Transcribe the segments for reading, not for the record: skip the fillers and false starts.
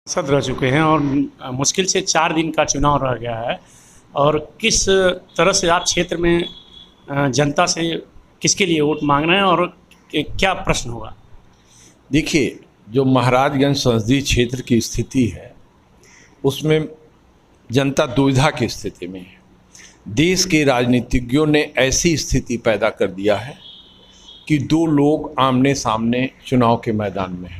सांसद रह चुके हैं और मुश्किल से 4 दिन का चुनाव रह गया है। और किस तरह से आप क्षेत्र में जनता से किसके लिए वोट मांग रहे हैं और क्या प्रश्न होगा? देखिए, जो महाराजगंज संसदीय क्षेत्र की स्थिति है उसमें जनता दुविधा की स्थिति में है। देश के राजनीतिज्ञों ने ऐसी स्थिति पैदा कर दिया है कि दो लोग आमने सामने चुनाव के मैदान में हैं।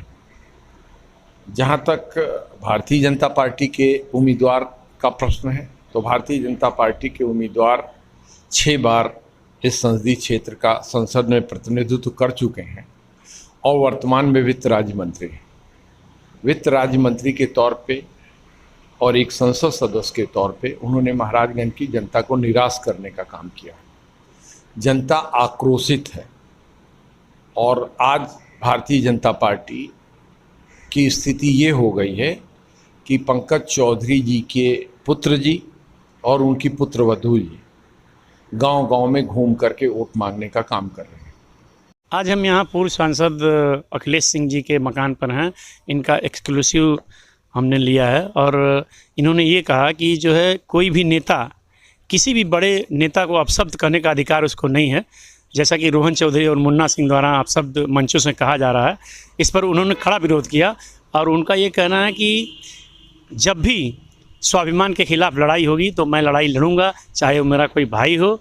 जहाँ तक भारतीय जनता पार्टी के उम्मीदवार का प्रश्न है तो भारतीय जनता पार्टी के उम्मीदवार 6 बार इस संसदीय क्षेत्र का संसद में प्रतिनिधित्व कर चुके हैं और वर्तमान में वित्त राज्य मंत्री हैं। वित्त राज्य मंत्री के तौर पे और एक संसद सदस्य के तौर पे उन्होंने महाराजगंज की जनता को निराश करने का काम किया। जनता आक्रोशित है और आज भारतीय जनता पार्टी की स्थिति ये हो गई है कि पंकज चौधरी जी के पुत्र जी और उनकी पुत्रवधू जी गांव-गांव में घूम करके वोट मांगने का काम कर रहे हैं। आज हम यहाँ पूर्व सांसद अखिलेश सिंह जी के मकान पर हैं। इनका एक्सक्लूसिव हमने लिया है और इन्होंने ये कहा कि जो है कोई भी नेता, किसी भी बड़े नेता को अपशब्द करने का अधिकार उसको नहीं है, जैसा कि रोहन चौधरी और मुन्ना सिंह द्वारा अपशब्द मंचों से कहा जा रहा है। इस पर उन्होंने खड़ा विरोध किया और उनका ये कहना है कि जब भी स्वाभिमान के खिलाफ लड़ाई होगी तो मैं लड़ाई लड़ूंगा, चाहे वो मेरा कोई भाई हो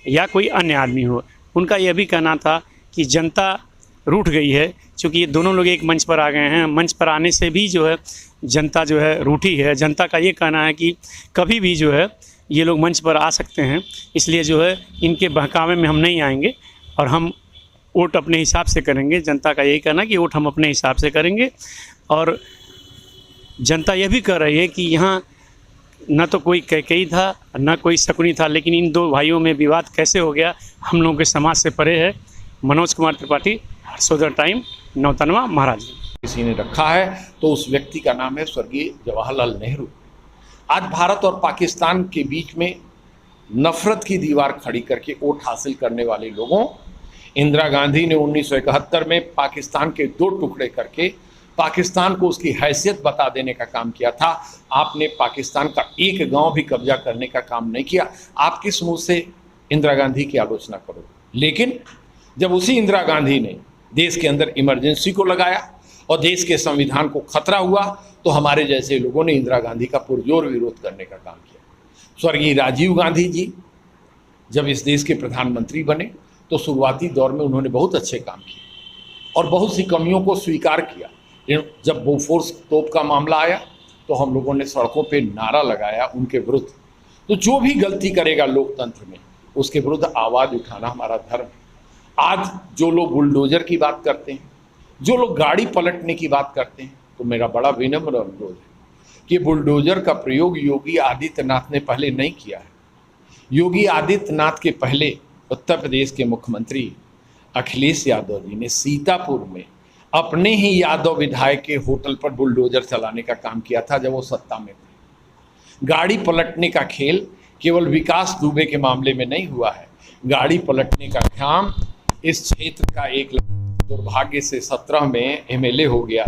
या कोई अन्य आदमी हो। उनका यह भी कहना था कि जनता रूठ गई है, क्योंकि ये दोनों लोग एक मंच पर आ गए हैं। मंच पर आने से भी जो है जनता जो है रूठी है। जनता का ये कहना है कि कभी भी जो है ये लोग मंच पर आ सकते हैं, इसलिए जो है इनके बहकावे में हम नहीं आएंगे और हम वोट अपने हिसाब से करेंगे। जनता का यही कहना है कि वोट हम अपने हिसाब से करेंगे। और जनता यह भी कह रही है कि यहाँ न तो कोई कैकेयी था न कोई शकुनी था, लेकिन इन दो भाइयों में विवाद कैसे हो गया हम लोगों के समाज से परे है। मनोज कुमार त्रिपाठी, हर्षोदय टाइम, नौतनवा, महाराज। किसी ने रखा है तो उस व्यक्ति का नाम है स्वर्गीय जवाहरलाल नेहरू। आज भारत और पाकिस्तान के बीच में नफरत की दीवार खड़ी करके वोट हासिल करने वाले लोगों, इंदिरा गांधी ने 1971 में पाकिस्तान के 2 टुकड़े करके पाकिस्तान को उसकी हैसियत बता देने का काम किया था। आपने पाकिस्तान का एक गांव भी कब्जा करने का काम नहीं किया। आप किस मुंह से इंदिरा गांधी की आलोचना करो? लेकिन जब उसी इंदिरा गांधी ने देश के अंदर इमरजेंसी को लगाया और देश के संविधान को खतरा हुआ तो हमारे जैसे लोगों ने इंदिरा गांधी का पुरजोर विरोध करने का काम किया। स्वर्गीय राजीव गांधी जी जब इस देश के प्रधानमंत्री बने तो शुरुआती दौर में उन्होंने बहुत अच्छे काम किए और बहुत सी कमियों को स्वीकार किया। जब बोफोर्स तोप का मामला आया तो हम लोगों ने सड़कों पे नारा लगाया उनके विरुद्ध। तो जो भी गलती करेगा लोकतंत्र में उसके विरुद्ध आवाज़ उठाना हमारा धर्म है। आज जो लोग बुलडोजर की बात करते हैं, जो लोग गाड़ी पलटने की बात करते हैं, तो मेरा बड़ा विनम्र अनुरोध है कि बुलडोजर का प्रयोग योगी आदित्यनाथ ने पहले नहीं किया है। योगी आदित्यनाथ के पहले उत्तर प्रदेश के मुख्यमंत्री अखिलेश यादव जी ने सीतापुर में अपने ही यादव विधायक के होटल पर बुलडोजर चलाने का काम किया था जब वो सत्ता में थे। गाड़ी पलटने का खेल केवल विकास दुबे के मामले में नहीं हुआ है। गाड़ी पलटने का काम इस क्षेत्र का एक दुर्भाग्य से 17 में एमएलए हो गया,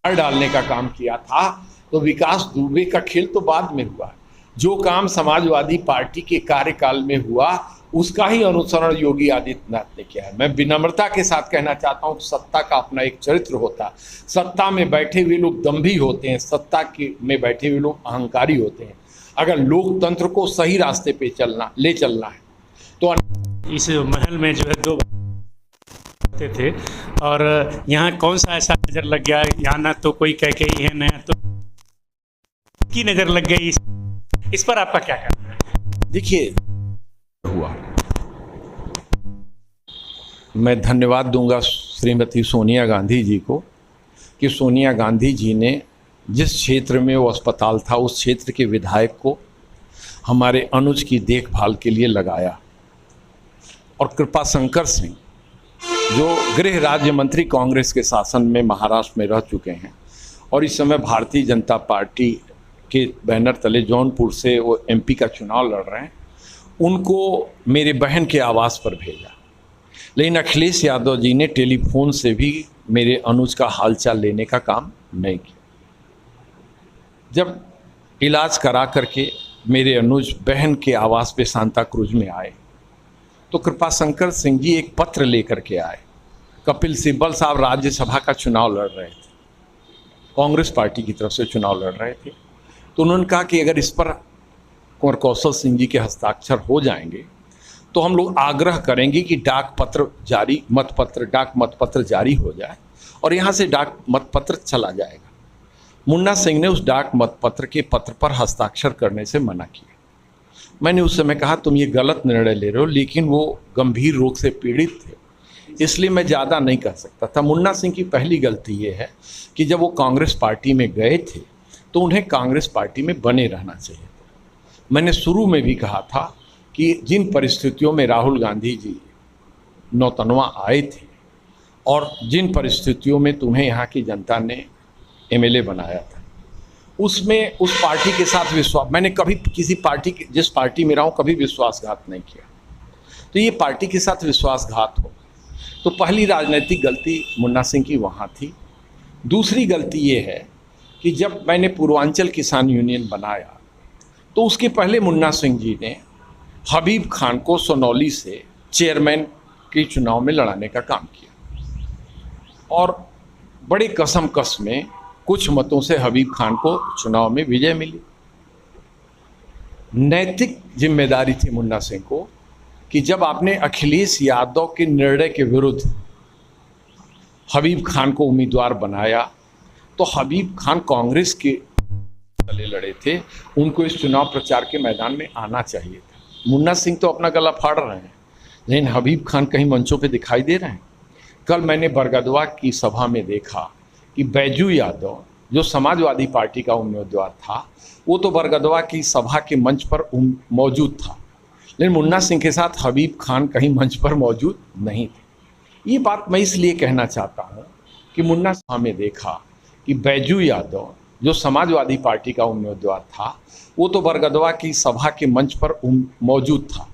डालने का काम किया था। तो विकास दुबे का खेल तो बाद में हुआ। जो काम समाजवादी पार्टी के कार्यकाल में हुआ उसका ही अनुसरण योगी आदित्यनाथ ने किया है। मैं विनम्रता के साथ कहना चाहता हूँ, सत्ता का अपना एक चरित्र होता है। सत्ता में बैठे हुए लोग दम्भी होते हैं, सत्ता में बैठे हुए लोग अहंकारी होते हैं। अगर लोकतंत्र को सही रास्ते पे ले चलना है तो इस महल में जो है 2 थे और यहाँ कौन सा ऐसा नज़र लग गया, यहाँ ना तो कोई कैकेयी है ना तो की नज़र लग गई। इस पर आपका क्या कहना है? देखिए, हुआ मैं धन्यवाद दूंगा श्रीमती सोनिया गांधी जी को कि सोनिया गांधी जी ने जिस क्षेत्र में वो अस्पताल था उस क्षेत्र के विधायक को हमारे अनुज की देखभाल के लिए लगाया। और कृपाशंकर सिंह जो गृह राज्य मंत्री कांग्रेस के शासन में महाराष्ट्र में रह चुके हैं और इस समय भारतीय जनता पार्टी के बैनर तले जौनपुर से वो एमपी का चुनाव लड़ रहे हैं, उनको मेरे बहन के आवास पर भेजा। लेकिन अखिलेश यादव जी ने टेलीफोन से भी मेरे अनुज का हालचाल लेने का काम नहीं किया। जब इलाज करा करके मेरे अनुज बहन के आवास पे सांता क्रूज में आए तो कृपाशंकर सिंह जी एक पत्र लेकर के आए। कपिल सिब्बल साहब राज्यसभा का चुनाव लड़ रहे थे, कांग्रेस पार्टी की तरफ से चुनाव लड़ रहे थे। तो उन्होंने कहा कि अगर इस पर कुंवर कौशल सिंह जी के हस्ताक्षर हो जाएंगे तो हम लोग आग्रह करेंगे कि डाक मतपत्र जारी हो जाए और यहाँ से डाक मतपत्र चला जाएगा। मुन्ना सिंह ने उस डाक मतपत्र के पत्र पर हस्ताक्षर करने से मना किया। मैंने उस समय कहा तुम ये गलत निर्णय ले रहे हो, लेकिन वो गंभीर रोग से पीड़ित थे इसलिए मैं ज़्यादा नहीं कह सकता था। मुन्ना सिंह की पहली गलती ये है कि जब वो कांग्रेस पार्टी में गए थे तो उन्हें कांग्रेस पार्टी में बने रहना चाहिए था। मैंने शुरू में भी कहा था कि जिन परिस्थितियों में राहुल गांधी जी नौतनवा आए थे और जिन परिस्थितियों में तुम्हें यहाँ की जनता ने एमएलए बनाया था, उसमें उस पार्टी के साथ विश्वास, मैंने कभी किसी पार्टी के, जिस पार्टी में रहा हूँ, कभी विश्वासघात नहीं किया। तो ये पार्टी के साथ विश्वासघात हो, तो पहली राजनीतिक गलती मुन्ना सिंह की वहाँ थी। दूसरी गलती ये है कि जब मैंने पूर्वांचल किसान यूनियन बनाया तो उसके पहले मुन्ना सिंह जी ने हबीब खान को सोनौली से चेयरमैन के चुनाव में लड़ाने का काम किया और बड़े कसमकस में कुछ मतों से हबीब खान को चुनाव में विजय मिली। नैतिक जिम्मेदारी थी मुन्ना सिंह को कि जब आपने अखिलेश यादव के निर्णय के विरुद्ध हबीब खान को उम्मीदवार बनाया तो हबीब खान कांग्रेस के चले लड़े थे, उनको इस चुनाव प्रचार के मैदान में आना चाहिए था। मुन्ना सिंह तो अपना गला फाड़ रहे हैं, लेकिन हबीब खान कहीं मंचों पे दिखाई दे रहे हैं। कल मैंने बरगदवा की सभा में देखा कि बैजू यादव जो समाजवादी पार्टी का उम्मीदवार था वो तो बरगदवा की सभा के मंच पर मौजूद था, लेकिन मुन्ना सिंह के साथ हबीब खान कहीं मंच पर मौजूद नहीं थे। ये बात मैं इसलिए कहना चाहता हूँ कि मुन्ना सभा में देखा कि बैजू यादव जो समाजवादी पार्टी का उम्मीदवार था वो तो बरगदवा की सभा के मंच पर मौजूद था,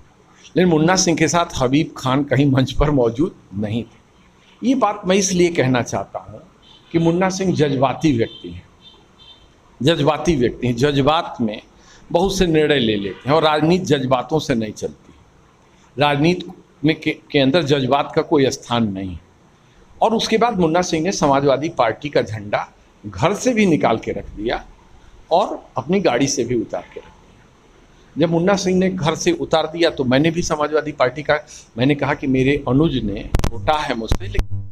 लेकिन मुन्ना सिंह के साथ हबीब खान कहीं मंच पर मौजूद नहीं थे। ये बात मैं इसलिए कहना चाहता हूँ कि मुन्ना सिंह जज्बाती व्यक्ति हैं, जज्बात में बहुत से निर्णय ले लेते हैं और राजनीति जज्बातों से नहीं चलती। राजनीति में के अंदर जज्बात का कोई स्थान नहीं। और उसके बाद मुन्ना सिंह ने समाजवादी पार्टी का झंडा घर से भी निकाल के रख दिया और अपनी गाड़ी से भी उतार के रख दिया। जब मुन्ना सिंह ने घर से उतार दिया तो मैंने भी समाजवादी पार्टी का, मैंने कहा कि मेरे अनुज ने छोटा है मुझसे, लेकिन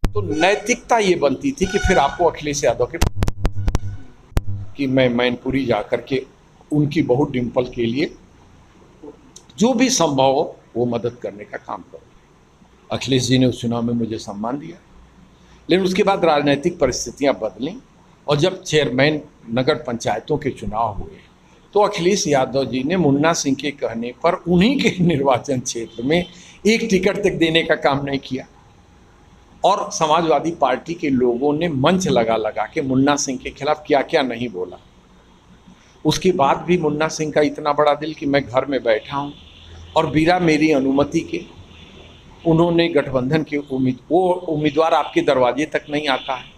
तो नैतिकता ये बनती थी कि फिर आपको अखिलेश यादव के कि मैं मैनपुरी जा कर के उनकी बहू डिम्पल के लिए जो भी संभव हो वो मदद करने का काम करूँ। अखिलेश जी ने उस चुनाव में मुझे सम्मान दिया, लेकिन उसके बाद राजनीतिक परिस्थितियां बदलीं और जब चेयरमैन नगर पंचायतों के चुनाव हुए तो अखिलेश यादव जी ने मुन्ना सिंह के कहने पर उन्हीं के निर्वाचन क्षेत्र में एक टिकट तक देने का काम नहीं किया और समाजवादी पार्टी के लोगों ने मंच लगा लगा के मुन्ना सिंह के खिलाफ क्या क्या नहीं बोला। उसके बाद भी मुन्ना सिंह का इतना बड़ा दिल कि मैं घर में बैठा हूँ और बिना मेरी अनुमति के उन्होंने गठबंधन के उम्मीदवार आपके दरवाजे तक नहीं आता है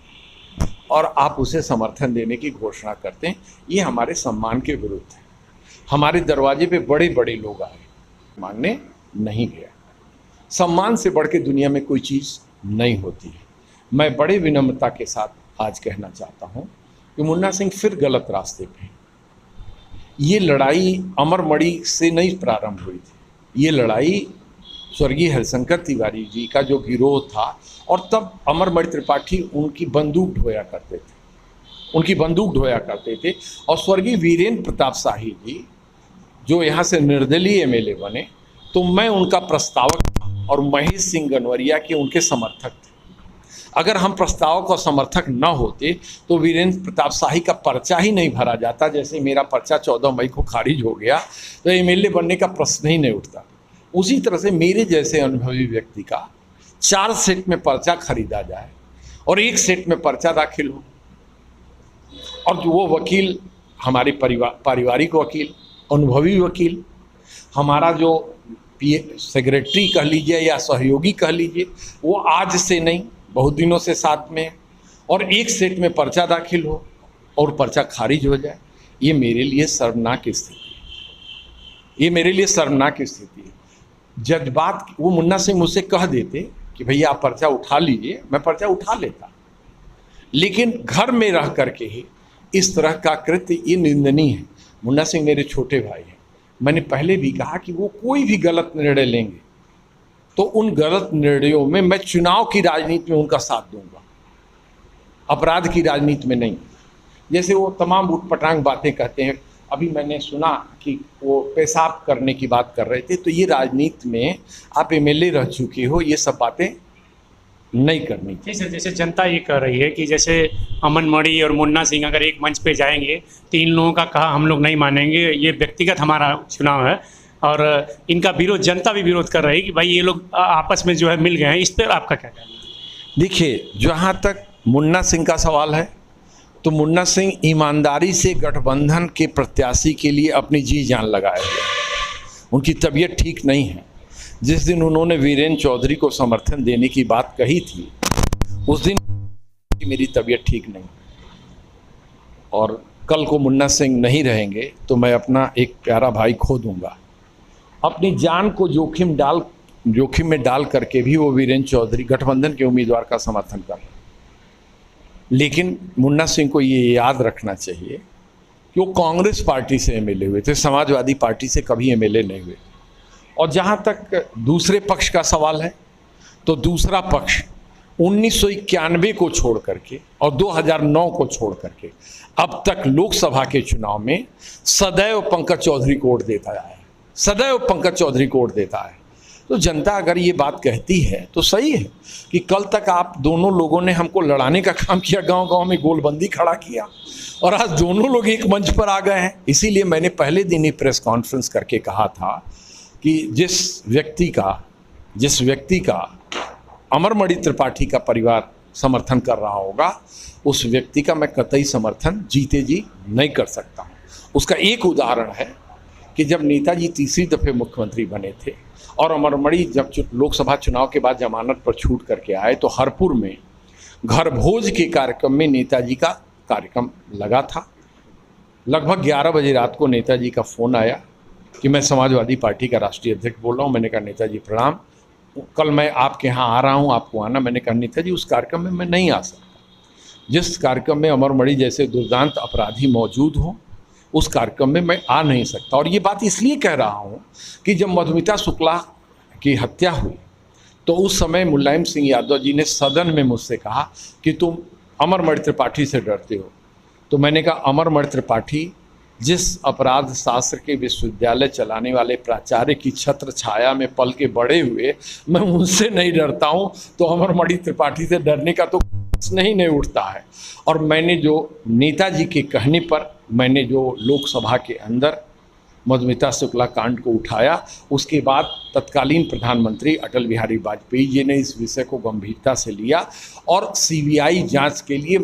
और आप उसे समर्थन देने की घोषणा करते हैं, ये हमारे सम्मान के विरुद्ध है। हमारे दरवाजे पे बड़े बड़े लोग आए, मांगने नहीं गया। सम्मान से बढ़ के दुनिया में कोई चीज़ नहीं होती है। मैं बड़े विनम्रता के साथ आज कहना चाहता हूँ कि मुन्ना सिंह फिर गलत रास्ते पे हैं। ये लड़ाई अमरमणि से नहीं प्रारंभ हुई थी, ये लड़ाई स्वर्गीय हरिशंकर तिवारी जी का जो गिरोह था और तब अमरमणि त्रिपाठी उनकी बंदूक ढोया करते थे और स्वर्गीय वीरेंद्र प्रताप शाही जी जो यहाँ से निर्दलीय एमएलए बने तो मैं उनका प्रस्तावक था और महेश सिंह गनवरिया के उनके समर्थक थे। अगर हम प्रस्तावक और समर्थक न होते तो वीरेंद्र प्रताप शाही का पर्चा ही नहीं भरा जाता। जैसे मेरा पर्चा 14 मई को खारिज हो गया तो एमएलए बनने का प्रश्न ही नहीं उठता। उसी तरह से मेरे जैसे अनुभवी व्यक्ति का 4 सेट में पर्चा खरीदा जाए और 1 सेट में पर्चा दाखिल हो और जो वो वकील हमारे पारिवारिक वकील, अनुभवी वकील, हमारा जो सेक्रेटरी कह लीजिए या सहयोगी कह लीजिए, वो आज से नहीं बहुत दिनों से साथ में और 1 सेट में पर्चा दाखिल हो और पर्चा खारिज हो जाए, ये मेरे लिए शर्मनाक स्थिति है। ये मेरे लिए शर्मनाक स्थिति है। जज्बात, वो मुन्ना सिंह मुझसे कह देते कि भैया आप पर्चा उठा लीजिए, मैं पर्चा उठा लेता, लेकिन घर में रह करके ही इस तरह का कृत्य ये निंदनीय है। मुन्ना सिंह मेरे छोटे भाई हैं। मैंने पहले भी कहा कि वो कोई भी गलत निर्णय लेंगे तो उन गलत निर्णयों में मैं चुनाव की राजनीति में उनका साथ दूंगा, अपराध की राजनीति में नहीं। जैसे वो तमाम उटपटांग बातें कहते हैं, अभी मैंने सुना कि वो पेशाब करने की बात कर रहे थे, तो ये राजनीति में आप एमएलए रह चुके हो, ये सब बातें नहीं करनी चाहिए। जैसे जनता ये कह रही है कि जैसे अमन मणि और मुन्ना सिंह अगर एक मंच पे जाएंगे तो इन लोगों का कहा हम लोग नहीं मानेंगे, ये व्यक्तिगत हमारा चुनाव है, और इनका विरोध, जनता भी विरोध कर रही है कि भाई ये लोग आपस में जो है मिल गए हैं। इस पर आपका क्या कहना है? देखिए, जहाँ तक मुन्ना सिंह का सवाल है तो मुन्ना सिंह ईमानदारी से गठबंधन के प्रत्याशी के लिए अपनी जी जान लगाए हुए। उनकी तबीयत ठीक नहीं है। जिस दिन उन्होंने वीरेंद्र चौधरी को समर्थन देने की बात कही थी, उस दिन मेरी तबीयत ठीक नहीं, और कल को मुन्ना सिंह नहीं रहेंगे तो मैं अपना एक प्यारा भाई खो दूंगा। अपनी जान को जोखिम में डाल करके भी वो वीरेंद्र चौधरी गठबंधन के उम्मीदवार का समर्थन कर रहे हैं। लेकिन मुन्ना सिंह को ये याद रखना चाहिए कि वो कांग्रेस पार्टी से एमएलए हुए थे, समाजवादी पार्टी से कभी एमएलए नहीं हुए। और जहाँ तक दूसरे पक्ष का सवाल है, तो दूसरा पक्ष 1991 को छोड़ करके और 2009 को छोड़ करके अब तक लोकसभा के चुनाव में सदैव पंकज चौधरी को वोट देता आया है, सदैव पंकज चौधरी को वोट देता है। तो जनता अगर ये बात कहती है तो सही है कि कल तक आप दोनों लोगों ने हमको लड़ाने का काम किया, गांव-गांव में गोलबंदी खड़ा किया, और आज दोनों लोग एक मंच पर आ गए हैं। इसीलिए मैंने पहले दिन ही प्रेस कॉन्फ्रेंस करके कहा था कि जिस व्यक्ति का अमरमणि त्रिपाठी का परिवार समर्थन कर रहा होगा, उस व्यक्ति का मैं कतई समर्थन जीते जी नहीं कर सकता हूँ। उसका एक उदाहरण है कि जब नेताजी तीसरी दफ़े मुख्यमंत्री बने थे और अमरमणि जब लोकसभा चुनाव के बाद जमानत पर छूट करके आए, तो हरपुर में घर भोज के कार्यक्रम में नेताजी का कार्यक्रम लगा था। लगभग 11 बजे रात को नेताजी का फ़ोन आया कि मैं समाजवादी पार्टी का राष्ट्रीय अध्यक्ष बोल रहा हूँ। मैंने कहा नेताजी प्रणाम, कल मैं आपके यहाँ आ रहा हूँ, आपको आना। मैंने कहा नेताजी उस कार्यक्रम में मैं नहीं आ सकता, जिस कार्यक्रम में अमरमणि जैसे दुर्दांत अपराधी मौजूद हों उस कार्यक्रम में मैं आ नहीं सकता। और ये बात इसलिए कह रहा हूँ कि जब मधुमिता शुक्ला की हत्या हुई तो उस समय मुलायम सिंह यादव जी ने सदन में मुझसे कहा कि तुम अमरमणि त्रिपाठी से डरते हो। तो मैंने कहा अमरमणि त्रिपाठी जिस अपराध शास्त्र के विश्वविद्यालय चलाने वाले प्राचार्य की छत्र छाया में पल के बड़े हुए, मैं उनसे नहीं डरता हूँ, तो अमरमणि त्रिपाठी से डरने का तो नहीं उठता है। और मैंने जो नेताजी के कहने पर मैंने जो लोकसभा के अंदर मधुमिता शुक्ला कांड को उठाया, उसके बाद तत्कालीन प्रधानमंत्री अटल बिहारी वाजपेयी जी ने इस विषय को गंभीरता से लिया और सीबीआई जांच के लिए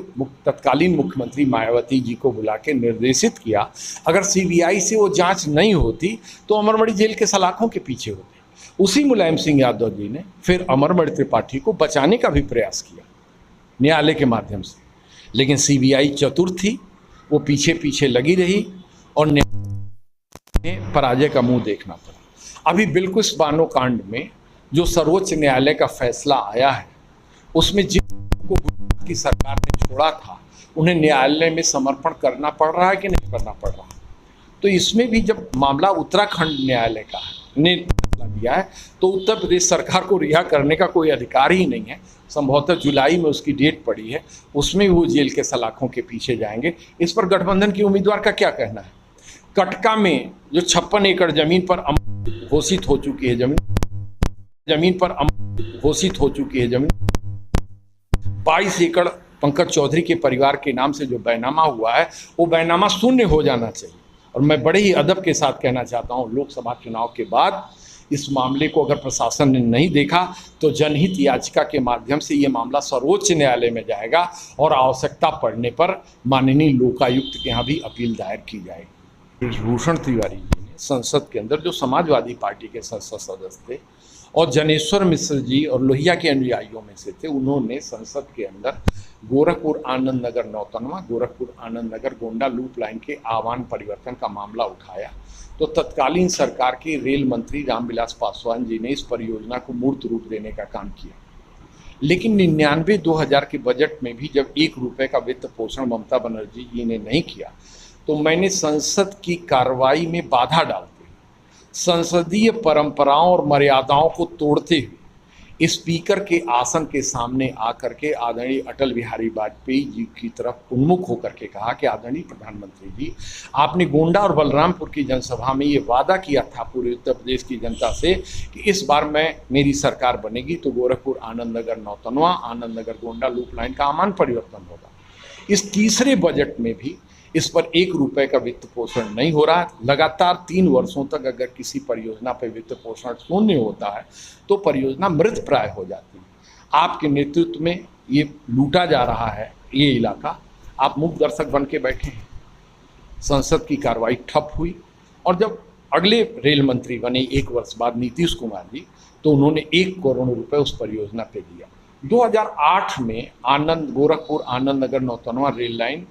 तत्कालीन मुख्यमंत्री मायावती जी को बुला के निर्देशित किया। अगर सीबीआई से वो जांच नहीं होती तो अमरमणि जेल के सलाखों के पीछे होते। उसी मुलायम सिंह यादव जी ने फिर अमरमणि त्रिपाठी को बचाने का भी प्रयास किया न्यायालय के माध्यम से, लेकिन सीबीआई चतुर थी, वो पीछे पीछे लगी रही और पराजय का मुंह देखना पड़ा। अभी बिल्कुल बानो कांड में जो सर्वोच्च न्यायालय का फैसला आया है, उसमें जिनको गुजरात की सरकार ने छोड़ा था उन्हें न्यायालय में समर्पण करना पड़ रहा है कि नहीं करना पड़ रहा। तो इसमें भी जब मामला उत्तराखंड न्यायालय का ने दिया है तो उत्तर प्रदेश सरकार को रिहा करने का कोई अधिकार ही नहीं है। संभवतः जुलाई में उसकी डेट पड़ी है, उसमें वो जेल के सलाखों के पीछे जाएंगे। इस पर गठबंधन के उम्मीदवार का क्या कहना है? कटका में जो 56 एकड़ जमीन पर घोषित हो चुकी है, जमीन पर घोषित हो चुकी है जमीन, 22 एकड़ पंकज चौधरी के परिवार के नाम से जो बैनामा हुआ है, वो बैनामा शून्य हो जाना चाहिए। और मैं बड़े ही अदब के साथ कहना चाहता हूँ, लोकसभा चुनाव के बाद इस मामले को अगर प्रशासन ने नहीं देखा तो जनहित याचिका के माध्यम से ये मामला सर्वोच्च न्यायालय में जाएगा और आवश्यकता पड़ने पर माननीय लोकायुक्त के यहाँ भी अपील दायर की जाएगी। भूषण तिवारी जी ने संसद के अंदर, जो समाजवादी पार्टी के संसद सदस्य थे और जनेश्वर मिश्र जी और लोहिया के अनुयायियों में से थे, उन्होंने संसद के अंदर गोरखपुर आनंद नगर नौतनवा, गोरखपुर आनंद नगर गोंडा लूप लाइन के आह्वान परिवर्तन का मामला उठाया। तो तत्कालीन सरकार के रेल मंत्री रामविलास पासवान जी ने इस परियोजना को मूर्त रूप देने का काम किया। लेकिन 99-2000 के बजट में भी जब 1 रुपए का वित्त पोषण ममता बनर्जी जी ने नहीं किया, तो मैंने संसद की कार्रवाई में बाधा डालते हुए, संसदीय परंपराओं और मर्यादाओं को तोड़ते हुए स्पीकर के आसन के सामने आकर के आदरणीय अटल बिहारी वाजपेयी जी की तरफ उन्मुख होकर के कहा कि आदरणीय प्रधानमंत्री जी, आपने गोंडा और बलरामपुर की जनसभा में ये वादा किया था पूरे उत्तर प्रदेश की जनता से कि इस बार मेरी सरकार बनेगी तो गोरखपुर आनंद नगर नौतनवा, आनंद नगर गोंडा लूप लाइन का आमान परिवर्तन होगा। इस तीसरे बजट में भी इस पर 1 रुपए का वित्त पोषण नहीं हो रहा। लगातार 3 वर्षों तक अगर किसी परियोजना पर वित्त पोषण शून्य होता है तो परियोजना मृत प्राय हो जाती है। आपके नेतृत्व में ये लूटा जा रहा है ये इलाका, आप मूक दर्शक बन के बैठे हैं। संसद की कार्रवाई ठप हुई और जब अगले रेल मंत्री बने 1 वर्ष बाद नीतीश कुमार जी, तो उन्होंने 1 करोड़ रुपए उस परियोजना पे दिया। 2008 में गोरखपुर आनंद नगर नौतनवा रेल लाइन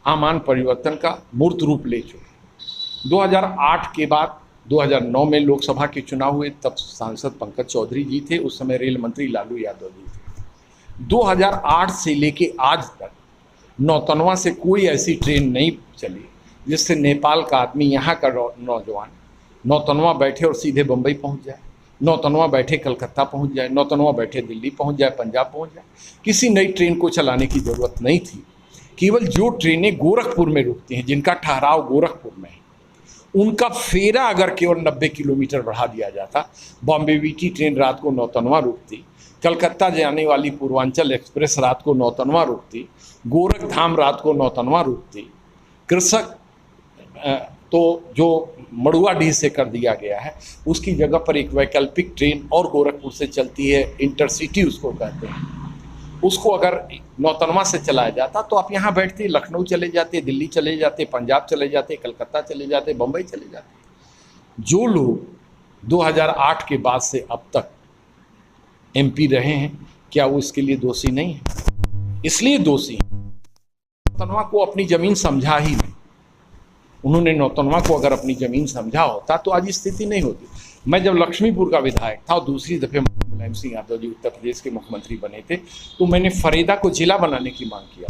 आमान परिवर्तन का मूर्त रूप ले चुके। 2008 के बाद 2009 में लोकसभा के चुनाव हुए, तब सांसद पंकज चौधरी जी थे, उस समय रेल मंत्री लालू यादव जी थे। 2008 से लेके आज तक नौतनवा से कोई ऐसी ट्रेन नहीं चली जिससे नेपाल का आदमी, यहाँ का नौजवान नौतनवा बैठे और सीधे बम्बई पहुँच जाए, नौतनवा बैठे कलकत्ता पहुँच जाए, नौतनवा बैठे दिल्ली पहुँच जाए, पंजाब पहुँच जाए। किसी नई ट्रेन को चलाने की ज़रूरत नहीं थी। केवल जो ट्रेनें गोरखपुर में रुकती हैं, जिनका ठहराव गोरखपुर में है, उनका फेरा अगर केवल 90 किलोमीटर बढ़ा दिया जाता, बॉम्बे वीटी ट्रेन रात को नौतनवा रुकती, कलकत्ता जाने वाली पूर्वांचल एक्सप्रेस रात को नौतनवा रुकती, गोरखधाम रात को नौतनवा रुकती, कृषक तो जो मड़ुआडीह से कर दिया गया है उसकी जगह पर एक वैकल्पिक ट्रेन और गोरखपुर से चलती है, इंटरसिटी उसको कहते हैं, उसको अगर नौतनवा से चलाया जाता तो आप यहाँ बैठते, लखनऊ चले जाते, दिल्ली चले जाते, पंजाब चले जाते, कलकत्ता चले जाते, बम्बई चले जाते। जो लोग 2008 के बाद से अब तक एमपी रहे हैं, क्या वो इसके लिए दोषी नहीं है? इसलिए दोषी हैं। नौतनवा को अपनी ज़मीन समझा ही नहीं। उन्होंने नौतनवा को अगर अपनी ज़मीन समझा होता तो आज स्थिति नहीं होती। मैं जब लक्ष्मीपुर का विधायक था और दूसरी दफ़े मुलायम सिंह यादव जी उत्तर प्रदेश के मुख्यमंत्री बने थे, तो मैंने फरीदा को जिला बनाने की मांग किया।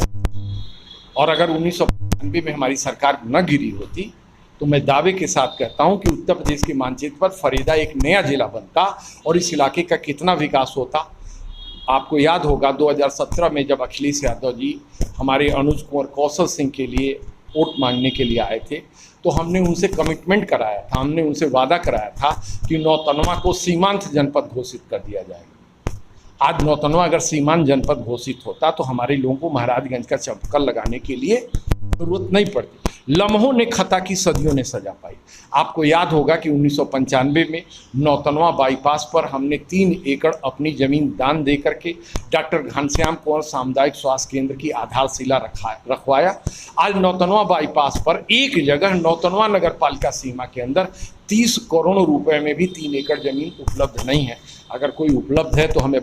और अगर 1995 में हमारी सरकार न गिरी होती तो मैं दावे के साथ कहता हूं कि उत्तर प्रदेश के मानचित्र पर फरीदा एक नया जिला बनता और इस इलाके का कितना विकास होता। आपको याद होगा 2017 में जब अखिलेश यादव जी हमारे अनुज कुंवर कौशल सिंह के लिए वोट मांगने के लिए आए थे, तो हमने उनसे कमिटमेंट कराया था, हमने उनसे वादा कराया था कि नौतनवा को सीमांत जनपद घोषित कर दिया जाएगा। आज नौतनवा अगर सीमांत जनपद घोषित होता तो हमारे लोगों को महाराजगंज का चप्पल लगाने के लिए जरूरत नहीं पड़ती। लम्हों ने खता की सदियों ने सजा पाई। आपको याद होगा कि 1995 में नौतनवा बाईपास पर हमने 3 एकड़ अपनी ज़मीन दान दे करके डॉक्टर घनश्याम कुंवर सामुदायिक स्वास्थ्य केंद्र की आधारशिला रखवाया। आज नौतनवा बाईपास पर एक जगह नौतनवा नगर पालिका सीमा के अंदर 30 करोड़ रुपए में भी 3 एकड़ ज़मीन उपलब्ध नहीं है। अगर कोई उपलब्ध है तो हमें